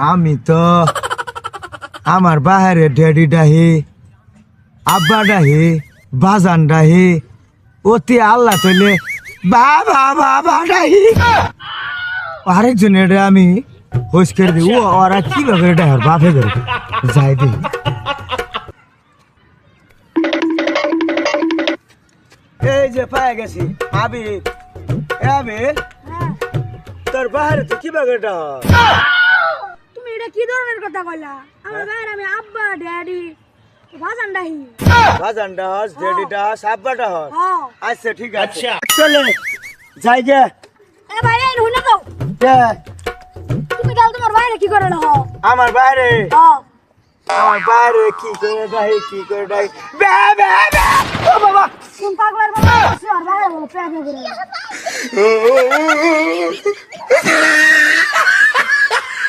আমি তো আমার বাহারে ড্যাডি ডাহি আব্বা ডাহি বাজান ডাহি অতি আল্লাহ তৈলে বাবা বাবা ডাহি আরেকজনের আমি হোস করে দিই ও ওরা কিভাবে ডাহার বাপে ধরে যাই দিই এই যে পায়ে গেছি আবির আবির তোর বাহারে তো কিভাবে ডাহ তুমি এটা কি ধরনের কথা কইলা আমার বাইরে আমি আব্বা ড্যাডি বাজান ডাহি বাজান ডাস ড্যাডি ডাস আব্বা ডাস হ্যাঁ আচ্ছা ঠিক আছে চলে যাই গে এ ভাই এই হুনে দাও কে তুমি কাল তোমার বাইরে কি করে নাও আমার বাইরে হ্যাঁ আমার বাইরে কি করে ডাহি কি করে ডাহি বে বে বে ও বাবা তুমি পাগলার বাবা আর বাইরে বলে প্রেম করে